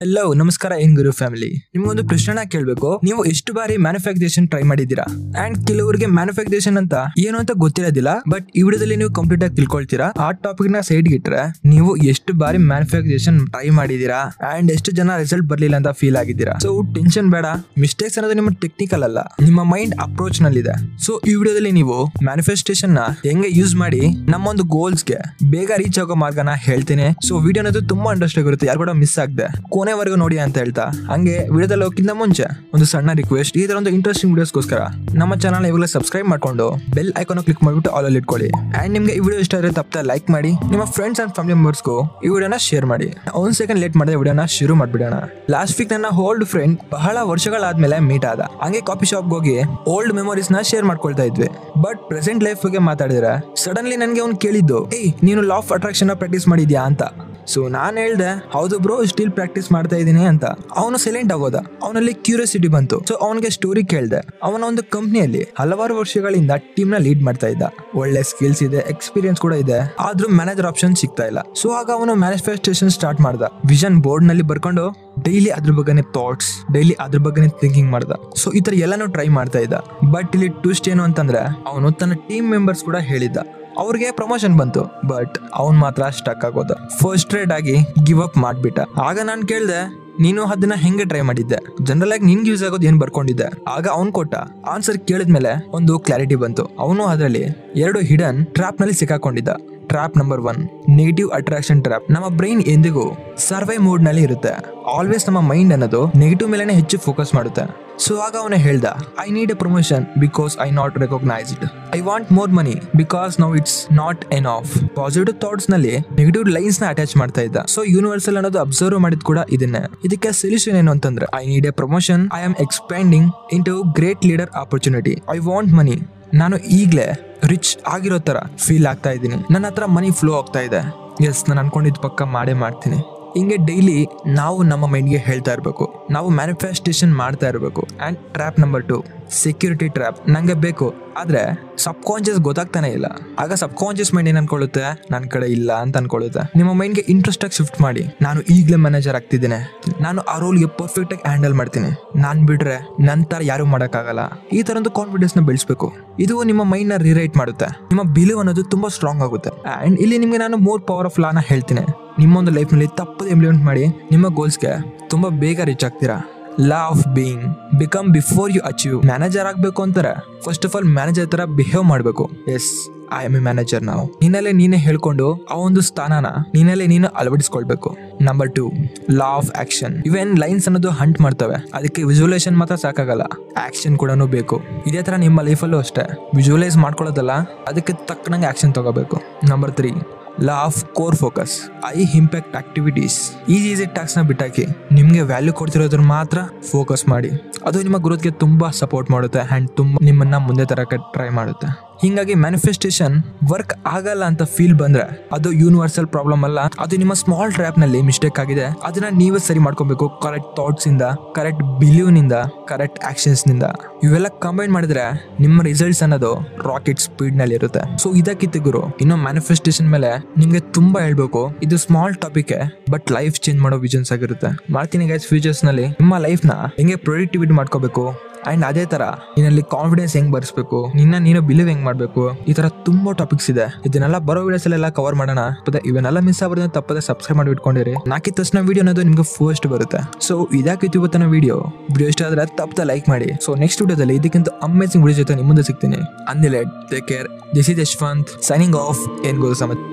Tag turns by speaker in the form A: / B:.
A: Hello ನಮಸ್ಕಾರ ಏನ್ ಗುರು family. ನಿಮ್ಗೊಂದು ಪ್ರಶ್ನೆನ ಕೇಳಬೇಕು. ನೀವು ಎಷ್ಟು ಬಾರಿ ಮ್ಯಾನುಫ್ಯಾಕ್ಚರೇಷನ್ ಟ್ರೈ ಮಾಡಿದ್ದೀರಾ? ಅಂಡ್ ಕೆಲವರಿಗೆ ಮ್ಯಾನುಫ್ಯಾಕ್ಚರೇಷನ್ ಅಂತ ಏನು ಅಂತ ಗೊತ್ತಿರೋದಿಲ್ಲ. ಬಟ್ ಈ ವಿಡಿಯೋದಲ್ಲಿ ನೀವು ಕಂಪ್ಲೀಟ್ ಆಗಿ ತಿಳ್ಕೊಳ್ತೀರಾ. ಆ ಟಾಪಿಕ್ ನ ಸೈಡ್ ಇಟ್ರೆ ನೀವು ಎಷ್ಟು ಬಾರಿ ಮ್ಯಾನುಫ್ಯಾಕ್ಚರೇಷನ್ ಟ್ರೈ ಮಾಡಿದೀರಾ ಅಂಡ್ ಎಷ್ಟು ಜನ ರಿಸಲ್ಟ್ ಬರ್ಲಿಲ್ಲ ಅಂತ ಫೀಲ್ ಆಗಿದ್ದೀರಾ. ಸೊ ಟೆನ್ಷನ್ ಬೇಡ. ಮಿಸ್ಟೇಕ್ಸ್ ಅನ್ನೋದು ನಿಮ್ಮ ಟೆಕ್ನಿಕಲ್ ಅಲ್ಲ, ನಿಮ್ಮ ಮೈಂಡ್ ಅಪ್ರೋಚ್ ನಲ್ಲಿದೆ. ಸೊ ಈ ವಿಡಿಯೋದಲ್ಲಿ ನೀವು ಮ್ಯಾನುಫೆಸ್ಟೇಷನ್ ನ ಹೆಂಗೆ ಯೂಸ್ ಮಾಡಿ ನಮ್ಮೊಂದು ಗೋಲ್ಸ್ಗೆ ಬೇಗ ರೀಚ್ ಆಗೋ ಮಾರ್ಗನ ಹೇಳ್ತೀನಿ. ಸೊ ವಿಡಿಯೋ ಅನ್ನೋದು ತುಂಬಾ ಇಂಟ್ರೆಸ್ಟ್ ಆಗಿರುತ್ತೆ, ಯಾರು ಕೂಡ ಮಿಸ್ ಆಗದೆ ಕೊನೆವರೆಗೂ ನೋಡಿ ಅಂತ ಹೇಳ್ತಾ, ಹಂಗೆ ವಿಡಿಯೋದಲ್ಲಿ ಹೋಗಿಂತ ಮುಂಚೆ ಒಂದು ಸಣ್ಣ ರಿಕ್ವೆಸ್ಟ್, ಈ ತರ ಒಂದು ಇಂಟ್ರೆಸ್ಟಿಂಗ್ ವಿಡಿಯೋಸ್ಗೋಸ್ಕರ ನಮ್ಮ ಚಾನಲ್ ಇವಾಗಲೇ ಸಬ್ಸ್ಕ್ರೈಬ್ ಮಾಡ್ಕೊಂಡು ಬೆಲ್ ಐಕಾನ್ ಕ್ಲಿಕ್ ಮಾಡಿಬಿಟ್ಟು ಆಲ್ ಅಲ್ಲಿ ಇಟ್ಕೊಳ್ಳಿ. ಅಂಡ್ ನಿಮ್ಗೆ ಈ ವಿಡಿಯೋ ಇಷ್ಟ ಇದ್ರೆ ತಪ್ಪದೆ ಲೈಕ್ ಮಾಡಿ, ನಿಮ್ಮ ಫ್ರೆಂಡ್ಸ್ ಅಂಡ್ ಫ್ಯಾಮಿಲಿ ಮೆಂಬರ್ಸ್ಗೂ ಈ ವಿಡಿಯೋನ ಶೇರ್ ಮಾಡಿ. ಒಂದ್ ಸೆಕೆಂಡ್ ಲೇಟ್ ಮಾಡಿದ್ರೆ ವಿಡಿಯೋನ ಶುರು ಮಾಡ್ಬಿಡೋಣ. ಲಾಸ್ಟ್ ವೀಕ್ ನನ್ನ ಓಲ್ಡ್ ಫ್ರೆಂಡ್ ಬಹಳ ವರ್ಷಗಳಾದ್ಮೇಲೆ ಮೀಟ್ ಆದ. ಹಂಗೆ ಕಾಫಿ ಶಾಪ್ ಹೋಗಿ ಓಲ್ಡ್ ಮೆಮೊರೀಸ್ ನ ಶೇರ್ ಮಾಡ್ಕೊಳ್ತಾ ಇದ್ವಿ. ಬಟ್ ಪ್ರೆಸೆಂಟ್ ಲೈಫ್ ಬಗ್ಗೆ ಮಾತಾಡಿದ್ರೆ ಸಡನ್ಲಿ ನನಗೆ ಅವ್ನು ಕೇಳಿದ್ದು, ನೀನು ಲಾ ಆಫ್ ಅಟ್ರಾಕ್ಷನ್ ಪ್ರಾಕ್ಟೀಸ್ ಮಾಡಿದ್ಯಾ ಅಂತ. ಸೊ ನಾನು ಹೇಳ್ದೆ, ಹೌದು ಬ್ರೋ, ಸ್ಟಿಲ್ ಪ್ರಾಕ್ಟೀಸ್ ಮಾಡ್ತಾ ಇದ್ದೀನಿ ಅಂತ. ಅವನು ಸೈಲೆಂಟ್ ಆಗೋದ. ಅವನಲ್ಲಿ ಕ್ಯೂರಿಯಾಸಿಟಿ ಬಂತು. ಸೊ ಅವನಿಗೆ ಸ್ಟೋರಿ ಕೇಳ್ದೆ. ಅವನ ಒಂದು ಕಂಪ್ನಿಯಲ್ಲಿ ಹಲವಾರು ವರ್ಷಗಳಿಂದ ಟೀಮ್ ನ ಲೀಡ್ ಮಾಡ್ತಾ ಇದ್ದ. ಒಳ್ಳೆ ಸ್ಕಿಲ್ಸ್ ಇದೆ, ಎಕ್ಸ್ಪೀರಿಯನ್ಸ್ ಕೂಡ ಇದೆ, ಆದ್ರೂ ಮ್ಯಾನೇಜರ್ ಆಪ್ಷನ್ ಸಿಗ್ತಾ ಇಲ್ಲ. ಸೊ ಆಗ ಅವನು ಮ್ಯಾನುಫ್ಯಾಕ್ಚರೇಷನ್ ಸ್ಟಾರ್ಟ್ ಮಾಡ್ದ. ವಿಷನ್ ಬೋರ್ಡ್ ನಲ್ಲಿ ಬರ್ಕೊಂಡು ಡೈಲಿ ಅದ್ರ ಬಗ್ಗೆನೇ ಥಾಟ್ಸ್, ಡೈಲಿ ಅದ್ರ ಬಗ್ಗೆನೇ ಥಿಂಕಿಂಗ್ ಮಾಡ್ದ. ಸೊ ಈ ತರ ಎಲ್ಲಾನು ಟ್ರೈ ಮಾಡ್ತಾ ಇದ್ದ. ಬಟ್ ಇಲ್ಲಿ ಟ್ವಿಸ್ಟ್ ಏನು ಅಂತಂದ್ರೆ, ಅವನು ತನ್ನ ಟೀಮ್ ಮೆಂಬರ್ಸ್ ಕೂಡ ಹೇಳಿದ್ದ. ಅವ್ರಿಗೆ ಪ್ರಮೋಷನ್ ಬಂತು, ಬಟ್ ಅವ್ನ್ ಮಾತ್ರ ಸ್ಟಕ್ ಆಗೋದ. ಫಸ್ಟ್ರೇಟ್ ಆಗಿ ಗಿವ್ ಅಪ್ ಮಾಡ್ಬಿಟ್ಟ. ಆಗ ನಾನು ಕೇಳ್ದೆ, ನೀನು ಅದನ್ನ ಹೆಂಗೆ ಟ್ರೈ ಮಾಡಿದ್ದೆ? ಜನರಲ್ ಆಗಿ ನಿನ್ಗೆ ಯೂಸ್ ಆಗೋದು ಏನ್ ಬರ್ಕೊಂಡಿದ್ದೆ? ಆಗ ಅವ್ನ್ ಕೊಟ್ಟ ಆನ್ಸರ್ ಕೇಳಿದ್ಮೇಲೆ ಒಂದು ಕ್ಲಾರಿಟಿ ಬಂತು. ಅವನು ಅದರಲ್ಲಿ 2 ಹಿಡನ್ ಟ್ರಾಪ್ ನಲ್ಲಿ ಸಿಕ್ಕಾಕೊಂಡಿದ್ದ. Trap number 1, negative attraction trap. ನಮ್ಮ ಬ್ರೈನ್ ಎಂದಿಗೂ ಸರ್ವೈ ಮೋಡ್ ನಲ್ಲಿ ಇರುತ್ತೆ. ಆಲ್ವೇಸ್ ನಮ್ಮ ಮೈಂಡ್ ಅನ್ನೋದು ನೆಗೆಟಿವ್ ಮೇಲೆನೆ ಹೆಚ್ಚು ಫೋಕಸ್ ಮಾಡುತ್ತೆ. ಸೊ ಆಗ ಅವನು ಹೇಳ್ದ, I need A promotion because I not recognised. I want more money because now it's not enough. Positive thoughts ನಲ್ಲಿ ನೆಗೆಟಿವ್ ಲೈನ್ಸ್ ನ ಅಟ್ಯಾಚ್ ಮಾಡ್ತಾ ಇದ್ದ. ಸೊ ಯೂನಿವರ್ಸಲ್ ಅನ್ನೋದು ಅಬ್ಸರ್ವ್ ಮಾಡಿದ್ ಕೂಡ ಇದನ್ನೇ. ಇದಕ್ಕೆ ಸೊಲ್ಯೂಷನ್ ಏನು ಅಂತಂದ್ರೆ, I need A promotion, I am expanding into great leader opportunity, I want money. ನಾನು ಈಗ್ಲೇ ರಿಚ್ ಆಗಿರೋ ತರ ಫೀಲ್ ಆಗ್ತಾ ಇದ್ದೀನಿ, ನನ್ನ ಹತ್ರ ಮನಿ ಫ್ಲೋ ಆಗ್ತಾ ಇದೆ. ಎಸ್, ನಾನು ಅನ್ಕೊಂಡಿದ್ ಪಕ್ಕ ಮಾಡೇ ಮಾಡ್ತೀನಿ. ಹಿಂಗೆ ಡೈಲಿ ನಾವು ನಮ್ಮ ಮೈಂಡ್ಗೆ ಹೇಳ್ತಾ ಇರಬೇಕು, ನಾವು ಮ್ಯಾನುಫೆಸ್ಟೇಷನ್ ಮಾಡ್ತಾ ಇರಬೇಕು. And trap number 2, security trap. ನಂಗೆ ಬೇಕು, ಆದ್ರೆ ಸಬ್ ಕಾನ್ಶಿಯಸ್ ಗೊತ್ತಾಗ್ತಾನೆ ಇಲ್ಲ. ಆಗ ಸಬ್ ಕಾನ್ಶಿಯಸ್ ಮೈಂಡ್ ಏನ್ ಅನ್ಕೊಳ್ಳುತ್ತೆ, ನನ್ನ ಕಡೆ ಇಲ್ಲ ಅಂತ ಅನ್ಕೊಳ್ಳುತ್ತೆ. ನಿಮ್ಮ ಮೈಂಡ್ಗೆ ಇಂಟ್ರೆಸ್ಟ್ ಆಗಿ ಶಿಫ್ಟ್ ಮಾಡಿ, ನಾನು ಈಗಲೇ ಮ್ಯಾನೇಜರ್ ಆಗ್ತಿದ್ದೇನೆ, ನಾನು ಆ ರೋಲ್ಗೆ ಪರ್ಫೆಕ್ಟ್ ಆಗಿ ಹ್ಯಾಂಡಲ್ ಮಾಡ್ತೀನಿ, ನಾನ್ ಬಿಟ್ರೆ ನಂತರ ಯಾರು ಮಾಡೋಕ್ಕಾಗಲ್ಲ. ಈ ತರ ಒಂದು ಕಾನ್ಫಿಡೆನ್ಸ್ ನ ಬೆಳೆಸಬೇಕು. ಇದು ನಿಮ್ಮ ಮೈಂಡ್ ನ ರಿರೈಟ್ ಮಾಡುತ್ತೆ. ನಿಮ್ಮ ಬಿಲೀವ್ ಅನ್ನೋದು ತುಂಬಾ ಸ್ಟ್ರಾಂಗ್ ಆಗುತ್ತೆ. ಅಂಡ್ ಇಲ್ಲಿ ನಿಮ್ಗೆ ನಾನು ಮೋರ್ ಪವರ್ ಆಫ್ ಲಾನ ಹೇಳ್ತೀನಿ. ನಿಮ್ಮೊಂದು ಲೈಫ್ ನಲ್ಲಿ ತಪ್ಪದೆ ಇಂಪ್ಲಿಮೆಂಟ್ ಮಾಡಿ, ನಿಮ್ಮ ಗೋಲ್ಸ್ಗೆ ತುಂಬಾ ಬೇಗ ರೀಚ್ ಆಗ್ತೀರಾ. Law of being, become before you achieve. Manager ಆಗ್ಬೇಕು ಅಂತಾರೆ, ಫಸ್ಟ್ ಆಫ್ ಆಲ್ ಮ್ಯಾನೇಜರ್ ತರ ಬಿಹೇವ್ ಮಾಡಬೇಕು. Yes, I am a manager. ನಾವು ನೀನಲ್ಲೇ ನೀನೇ ಹೇಳ್ಕೊಂಡು ಆ ಒಂದು ಸ್ಥಾನನ ನೀನಲ್ಲೇ ನೀನು ಅಳವಡಿಸ್ಕೊಳ್ಬೇಕು. Number 2, law of action. ಇವೇನ್ ಲೈನ್ಸ್ ಅನ್ನೋದು ಹಂಟ್ ಮಾಡ್ತವೆ, ಅದಕ್ಕೆ ವಿಜುವಲೈಸೇಷನ್ ಮಾತ್ರ ಸಾಕಾಗಲ್ಲ, ಆಕ್ಷನ್ ಕೂಡ ಬೇಕು. ಇದೇ ತರ ನಿಮ್ಮ ಲೈಫಲ್ಲೂ ಅಷ್ಟೇ, ವಿಜುವಲೈಸ್ ಮಾಡ್ಕೊಳ್ಳೋದಲ್ಲ, ಅದಕ್ಕೆ ತಕ್ಕನಂಗೆ ಆಕ್ಷನ್ ತಗೋಬೇಕು. Number 3, law of core focus, I impact activities. Easy task ನ ಬಿಟ್ಟಾಕಿ ನಿಮ್ಗೆ ವ್ಯಾಲ್ಯೂ ಕೊಡ್ತಿರೋದ್ರ ಮಾತ್ರ ಫೋಕಸ್ ಮಾಡಿ. ಅದು ನಿಮ್ಮ ಗ್ರೋತ್ಗೆ ತುಂಬಾ ಸಪೋರ್ಟ್ ಮಾಡುತ್ತೆ ಅಂಡ್ ತುಂಬಾ ನಿಮ್ಮನ್ನ ಮುಂದೆ ತರಕ್ಕೆ ಟ್ರೈ ಮಾಡುತ್ತೆ. ಹಿಂಗಾಗಿ ಮ್ಯಾನುಫೆಸ್ಟೇಷನ್ ವರ್ಕ್ ಆಗಲ್ಲ ಅಂತ ಫೀಲ್ ಬಂದ್ರೆ ಅದು ಯೂನಿವರ್ಸಲ್ ಪ್ರಾಬ್ಲಮ್ ಅಲ್ಲ, ಅದು ನಿಮ್ಮ ಸ್ಮಾಲ್ ಟ್ರ್ಯಾಪ್ ನಲ್ಲಿ ಮಿಸ್ಟೇಕ್ ಆಗಿದೆ. ಅದನ್ನ ನೀವೇ ಸರಿ ಮಾಡ್ಕೋಬೇಕು. ಕರೆಕ್ಟ್ ಥಾಟ್ಸ್ ಇಂದ, ಕರೆಕ್ಟ್ ಬಿಲೀವ್ ನಿಂದ, ಕರೆಕ್ಟ್ ಆಕ್ಷನ್ಸ್ ನಿಂದ, ಇವೆಲ್ಲ ಕಂಬೈನ್ ಮಾಡಿದ್ರೆ ನಿಮ್ಮ ರಿಸಲ್ಟ್ಸ್ ಅನ್ನೋದು ರಾಕೆಟ್ ಸ್ಪೀಡ್ ನಲ್ಲಿ ಇರುತ್ತೆ. ಸೊ ಇದಕ್ಕಿತ್ತು ಗುರು, ಇನ್ನು ಮ್ಯಾನುಫೆಸ್ಟೇಷನ್ ಮೇಲೆ ನಿಮ್ಗೆ ತುಂಬಾ ಹೇಳ್ಬೇಕು. ಇದು small topic, but life change ಮಾಡೋ ವಿಷನ್ಸ್ ಆಗಿರುತ್ತೆ. ಮಾಡ್ತೀನಿ ಗೈಸ್, ಫ್ಯೂಚರ್ಸ್ ನಲ್ಲಿ ನಿಮ್ಮ ಲೈಫ್ ನ ಹೆಂಗೆ ಪ್ರೊಡಕ್ಟಿವಿಟಿ ಮಾಡ್ಕೋಬೇಕು ಅಂಡ್ ಅದೇ ತರ ನಿನ್ನಲ್ಲಿ ಕಾನ್ಫಿಡೆನ್ಸ್ ಹೆಂಗ್ ಬರ್ಸ್ಬೇಕು, ನೀನು ಬಿಲೀವ್ ಹೆಂಗ್ ಮಾಡ್ಬೇಕು, ಈ ತರ ತುಂಬಾ ಟಾಪಿಕ್ಸ್ ಇದೆ. ಇದನ್ನೆಲ್ಲ ಬರೋ ವಿಡಿಯೋಸ್ ಎಲ್ಲ ಕವರ್ ಮಾಡೋಣ. ಇವನ್ನೆಲ್ಲ ಮಿಸ್ ಆಗೋದ್ರೆ ತಪ್ಪದೆ ಸಬ್ಸ್ಕ್ರೈಬ್ ಮಾಡಿ ಇಟ್ಕೊಂಡಿರಿ. ನಾಕಿದ ತಕ್ಷಣ ವಿಡಿಯೋ ಅನ್ನೋದು ನಿಮ್ಗೆ ಫಸ್ಟ್ ಬರುತ್ತೆ. ಸೊ ಇದಾಕಿತ್ತು ಇವತ್ತಿನ ವಿಡಿಯೋ ಇಷ್ಟ ಆದ್ರೆ ತಪ್ಪದೆ ಲೈಕ್ ಮಾಡಿ. ಸೊ ನೆಕ್ಸ್ಟ್ ವಿಡಿಯೋದಲ್ಲಿ ಇದಕ್ಕಿಂತ ಅಮೇಜಿಂಗ್ ವಿಡಿಯೋ ಜೊತೆ ನಿಮ್ಮ ಮುಂದೆ ಸಿಗ್ತೀನಿ. ಅಂದಿಲೆ take care. This is Yashwant signing off. ಏನ್ ಗೊತ್ತು ಸಮತ್.